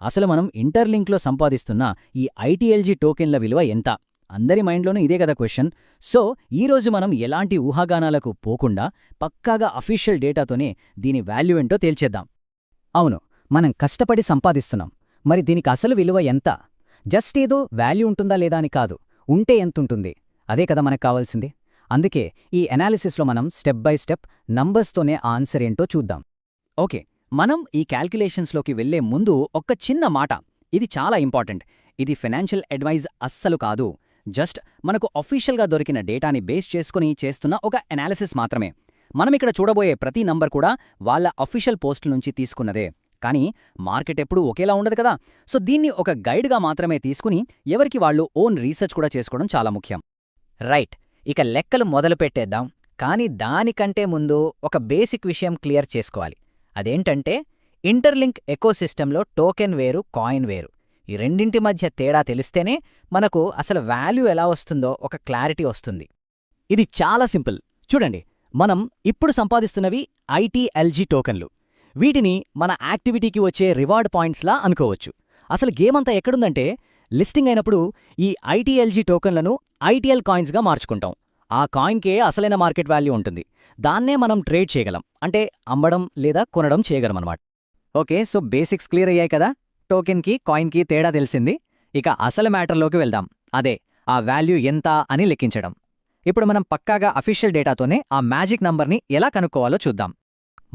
అసలు మనం ఇంటర్లింక్లో సంపాదిస్తున్న ఈ ఐటీఎల్జీ టోకెన్ల విలువ ఎంత? అందరి మైండ్లోనూ ఇదే కదా క్వశ్చన్. సో ఈరోజు మనం ఎలాంటి ఊహాగానాలకు పోకుండా పక్కాగా అఫీషియల్ డేటాతోనే దీని వాల్యూ ఏంటో తేల్చేద్దాం. అవును, మనం కష్టపడి సంపాదిస్తున్నాం. మరి దీనికి అసలు విలువ ఎంత? జస్ట్ ఏదో వాల్యూ ఉంటుందా లేదా అని కాదు, ఉంటే ఎంతుంటుంది, అదే కదా మనకు కావాల్సింది. అందుకే ఈ ఎనాలిసిస్లో మనం స్టెప్ బై స్టెప్ నంబర్స్తోనే ఆన్సర్ ఏంటో చూద్దాం. ఓకే, మనం ఈ క్యాల్కులేషన్స్లోకి వెళ్లే ముందు ఒక్క చిన్న మాట, ఇది చాలా ఇంపార్టెంట్. ఇది ఫైనాన్షియల్ అడ్వైజ్ అస్సలు కాదు. జస్ట్ మనకు అఫీషియల్గా దొరికిన డేటాని బేస్ చేసుకుని చేస్తున్న ఒక ఎనాలిసిస్ మాత్రమే. మనమిక్కడ చూడబోయే ప్రతి నంబర్ కూడా వాళ్ళ అఫీషియల్ పోస్టుల నుంచి తీసుకున్నదే. కానీ మార్కెట్ ఎప్పుడూ ఒకేలా ఉండదు కదా. సో దీన్ని ఒక గైడ్గా మాత్రమే తీసుకుని ఎవరికి వాళ్ళు ఓన్ రీసెర్చ్ కూడా చేసుకోవడం చాలా ముఖ్యం. రైట్, ఇక లెక్కలు మొదలు పెట్టేద్దాం. కానీ దానికంటే ముందు ఒక బేసిక్ విషయం క్లియర్ చేసుకోవాలి. అదేంటంటే ఇంటర్లింక్ ఎకోసిస్టంలో టోకెన్ వేరు, కాయిన్ వేరు. ఈ రెండింటి మధ్య తేడా తెలిస్తేనే మనకు అసలు వాల్యూ ఎలా వస్తుందో ఒక క్లారిటీ వస్తుంది. ఇది చాలా సింపుల్. చూడండి, మనం ఇప్పుడు సంపాదిస్తున్నవి ఐటీఎల్జీ టోకెన్లు. వీటిని మన యాక్టివిటీకి వచ్చే రివార్డ్ పాయింట్స్లా అనుకోవచ్చు. అసలు గేమ్ అంతా ఎక్కడుందంటే, లిస్టింగ్ అయినప్పుడు ఈ ఐటీఎల్జీ టోకెన్లను ఐటీఎల్ కాయిన్స్గా మార్చుకుంటాం. ఆ కాయిన్కే అసలైన మార్కెట్ వాల్యూ ఉంటుంది. దాన్నే మనం ట్రేడ్ చేయగలం, అంటే అమ్మడం లేదా కొనడం చేయగలమన్నమాట. ఓకే, సో బేసిక్స్ క్లియర్ అయ్యాయి కదా. టోకెన్కి, కాయిన్కి తేడా తెలిసింది. ఇక అసలు మ్యాటర్లోకి వెళ్దాం. అదే ఆ వాల్యూ ఎంత అని లెక్కించడం. ఇప్పుడు మనం పక్కాగా అఫీషియల్ డేటాతోనే ఆ మ్యాజిక్ నంబర్ని ఎలా కనుక్కోవాలో చూద్దాం.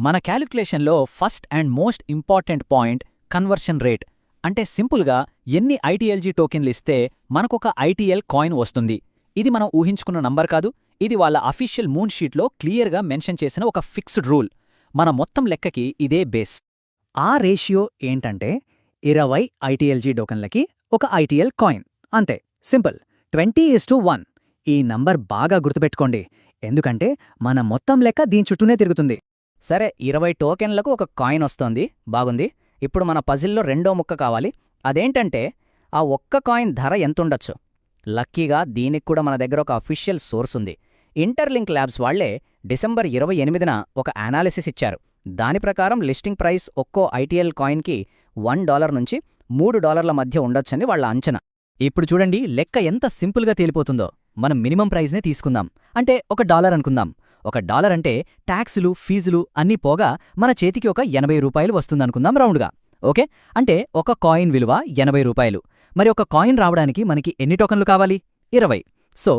మన క్యాలిక్యులేషన్లో first and most important point conversion rate. అంటే సింపుల్గా ఎన్ని ఐటీఎల్జీ టోకెన్లు ఇస్తే మనకొక ఐటీఎల్ కాయిన్ వస్తుంది. ఇది మనం ఊహించుకున్న నంబర్ కాదు, ఇది వాళ్ళ అఫీషియల్ మూన్ షీట్లో క్లియర్గా మెన్షన్ చేసిన ఒక ఫిక్స్డ్ రూల్. మన మొత్తం లెక్కకి ఇదే బేస్. ఆ రేషియో ఏంటంటే 20 ఐటీఎల్జీ టోకెన్లకి ఒక ఐటీఎల్ కాయిన్. అంతే, సింపుల్. 20:1. ఈ నంబర్ బాగా గుర్తుపెట్టుకోండి, ఎందుకంటే మన మొత్తం లెక్క దీని చుట్టూనే తిరుగుతుంది. సరే, 20 టోకెన్లకు ఒక కాయిన్ వస్తోంది, బాగుంది. ఇప్పుడు మన పజిల్లో రెండో ముక్క కావాలి. అదేంటంటే ఆ ఒక్క కాయిన్ ధర ఎంతుండొచ్చు? లక్కీగా దీనికి కూడా మన దగ్గర ఒక అఫీషియల్ సోర్స్ ఉంది. ఇంటర్లింక్ ల్యాబ్స్ వాళ్లే డిసెంబర్ 28న ఒక అనాలిసిస్ ఇచ్చారు. దాని ప్రకారం లిస్టింగ్ ప్రైస్ ఒక్కో ఐటీఎల్ కాయిన్కి $1 నుంచి $3 మధ్య ఉండొచ్చని వాళ్ల అంచనా. ఇప్పుడు చూడండి, లెక్క ఎంత సింపుల్గా తేలిపోతుందో. మనం మినిమం ప్రైజ్నే తీసుకుందాం, అంటే $1 అనుకుందాం. $1 అంటే ట్యాక్సులు, ఫీజులు అన్నీ పోగా మన చేతికి ఒక $80 వస్తుందనుకుందాం రౌండ్గా. ఓకే, అంటే ఒక కాయిన్ విలువ $80. మరి ఒక కాయిన్ రావడానికి మనకి ఎన్ని టోకన్లు కావాలి? 20. సో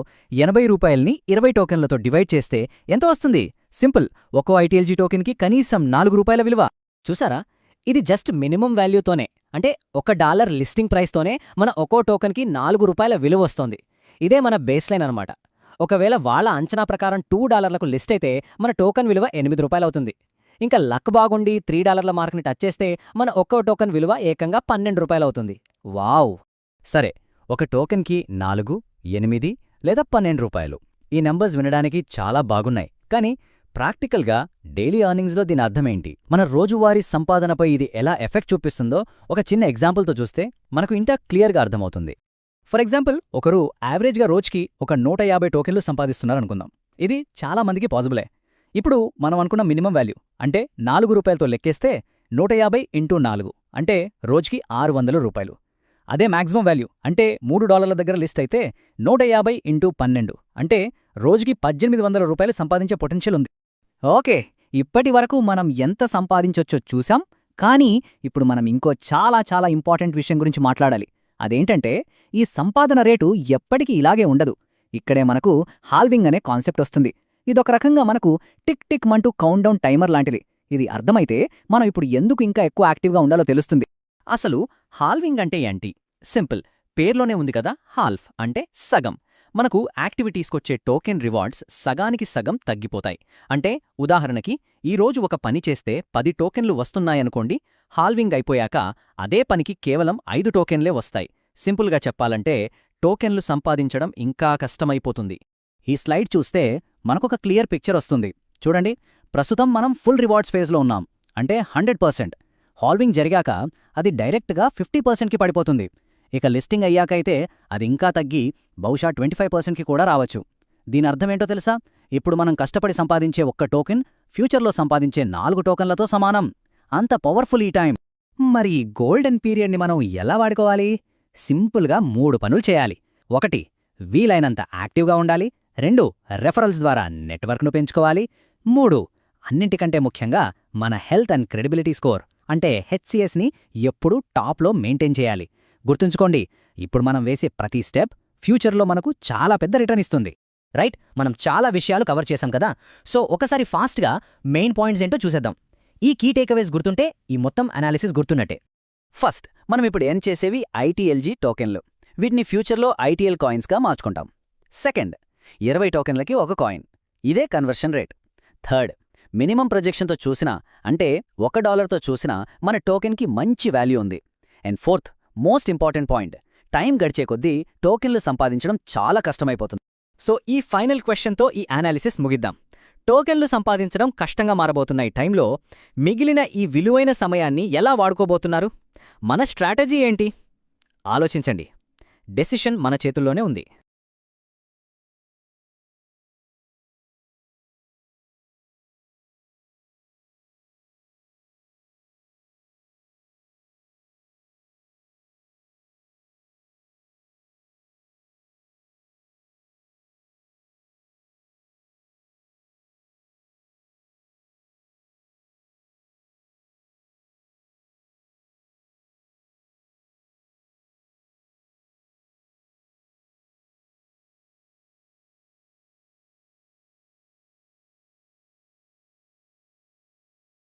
$80ని 20 టోకెన్లతో డివైడ్ చేస్తే ఎంత వస్తుంది? సింపుల్, ఒక్కో ఐటీఎల్జీ టోకెన్కి కనీసం $4 విలువ. చూసారా, ఇది జస్ట్ మినిమం వాల్యూతోనే, అంటే $1 లిస్టింగ్ ప్రైస్తోనే మన ఒక్కో టోకెన్కి $4 విలువ వస్తోంది. ఇదే మన బేస్లైన్ అనమాట. ఒకవేళ వాళ్ళ అంచనా ప్రకారం $2లకు లిస్ట్ అయితే మన టోకెన్ విలువ $8 అవుతుంది. ఇంకా లక్ బాగుండి $3 మార్క్ని టచ్ చేస్తే మన ఒక్కో టోకెన్ విలువ ఏకంగా $12 అవుతుంది. వావ్! సరే, ఒక టోకెన్కి 4, 8 లేదా $12. ఈ నంబర్స్ వినడానికి చాలా బాగున్నాయి, కానీ ప్రాక్టికల్గా డైలీ ఎర్నింగ్స్లో దీని అర్థమేంటి? మన రోజువారీ సంపాదనపై ఇది ఎలా ఎఫెక్ట్ చూపిస్తుందో ఒక చిన్న ఎగ్జాంపుల్తో చూస్తే మనకు ఇంకా క్లియర్గా అర్థమవుతుంది. ఫర్ ఎగ్జాంపుల్, ఒకరు యావరేజ్గా రోజుకి ఒక 150 టోకెన్లు సంపాదిస్తున్నారనుకుందాం. ఇది చాలా మందికి పాజిబులే. ఇప్పుడు మనం అనుకున్న మినిమం వాల్యూ అంటే $4తో లెక్కేస్తే 150 × 4 అంటే రోజుకి $600. అదే మ్యాక్సిమం వాల్యూ అంటే $3 దగ్గర లిస్ట్ అయితే 150 × 12 అంటే రోజుకి $1800 సంపాదించే పొటెన్షియల్ ఉంది. ఓకే, ఇప్పటి వరకు మనం ఎంత సంపాదించొచ్చో చూసాం. కానీ ఇప్పుడు మనం ఇంకో చాలా చాలా ఇంపార్టెంట్ విషయం గురించి మాట్లాడాలి. అదేంటంటే ఈ సంపాదన రేటు ఎప్పటికీ ఇలాగే ఉండదు. ఇక్కడే మనకు హాల్వింగ్ అనే కాన్సెప్ట్ వస్తుంది. ఇదొక రకంగా మనకు టిక్ టిక్ మంటూ కౌంట్డౌన్ టైమర్ లాంటిది. ఇది అర్థమైతే మనం ఇప్పుడు ఎందుకు ఇంకా ఎక్కువ యాక్టివ్గా ఉండాలో తెలుస్తుంది. అసలు హాల్వింగ్ అంటే ఏంటి? సింపుల్, పేర్లోనే ఉంది కదా, హాల్ఫ్ అంటే సగం. మనకు యాక్టివిటీస్కొచ్చే టోకెన్ రివార్డ్స్ సగానికి సగం తగ్గిపోతాయి. అంటే ఉదాహరణకి, ఈరోజు ఒక పని చేస్తే 10 టోకెన్లు వస్తున్నాయనుకోండి, హాల్వింగ్ అయిపోయాక అదే పనికి కేవలం 5 టోకెన్లే వస్తాయి. సింపుల్గా చెప్పాలంటే టోకెన్లు సంపాదించడం ఇంకా కష్టమైపోతుంది. ఈ స్లైడ్ చూస్తే మనకొక క్లియర్ పిక్చర్ వస్తుంది. చూడండి, ప్రస్తుతం మనం ఫుల్ రివార్డ్స్ ఫేజ్లో ఉన్నాం, అంటే 100%. హాల్వింగ్ జరిగాక అది డైరెక్ట్గా 50%కి పడిపోతుంది. ఇక లిస్టింగ్ అయ్యాకైతే అది ఇంకా తగ్గి బహుశా 25%కి కూడా రావచ్చు. దీని అర్థమేంటో తెలుసా? ఇప్పుడు మనం కష్టపడి సంపాదించే ఒక్క టోకెన్ ఫ్యూచర్లో సంపాదించే 4 టోకెన్లతో సమానం. అంత పవర్ఫుల్ ఈ టైం. మరి ఈ గోల్డెన్ పీరియడ్ని మనం ఎలా వాడుకోవాలి? సింపుల్గా 3 పనులు చేయాలి. 1 వీలైనంత యాక్టివ్గా ఉండాలి. 2 రెఫరల్స్ ద్వారా నెట్వర్క్ను పెంచుకోవాలి. 3 అన్నింటికంటే ముఖ్యంగా మన హెల్త్ అండ్ క్రెడిబిలిటీ స్కోర్ అంటే హెచ్సిఎస్ని ఎప్పుడూ టాప్లో మెయింటైన్ చేయాలి. గుర్తుంచుకోండి, ఇప్పుడు మనం వేసే ప్రతి స్టెప్ ఫ్యూచర్లో మనకు చాలా పెద్ద రిటర్న్ ఇస్తుంది. రైట్, మనం చాలా విషయాలు కవర్ చేశాం కదా. సో ఒకసారి ఫాస్ట్గా మెయిన్ పాయింట్స్ ఏంటో చూసేద్దాం. ఈ కీ టేక్అవేస్ గుర్తుంటే ఈ మొత్తం అనాలిసిస్ గుర్తున్నట్టే. ఫస్ట్, మనం ఇప్పుడు ఎర్న్ చేసేవి ఐటీఎల్జీ టోకెన్లు. వీటిని ఫ్యూచర్లో ఐటీఎల్ కాయిన్స్గా మార్చుకుంటాం. సెకండ్, 20 టోకెన్లకి 1 కాయిన్. ఇదే కన్వర్షన్ రేట్. థర్డ్, మినిమం ప్రొజెక్షన్తో చూసినా అంటే $1తో చూసినా మన టోకెన్కి మంచి వాల్యూ ఉంది. And fourth, most important point, time గడిచే కొద్దీ టోకెన్లు సంపాదించడం చాలా కష్టమైపోతుంది. సో ఈ ఫైనల్ క్వశ్చన్తో ఈ అనాలిసిస్ ముగిద్దాం. టోకెన్లు సంపాదించడం కష్టంగా మారబోతున్న ఈ టైంలో మిగిలిన ఈ విలువైన సమయాన్ని ఎలా వాడుకోబోతున్నారు? మన స్ట్రాటజీ ఏంటి? ఆలోచించండి. డెసిషన్ మన చేతుల్లోనే ఉంది.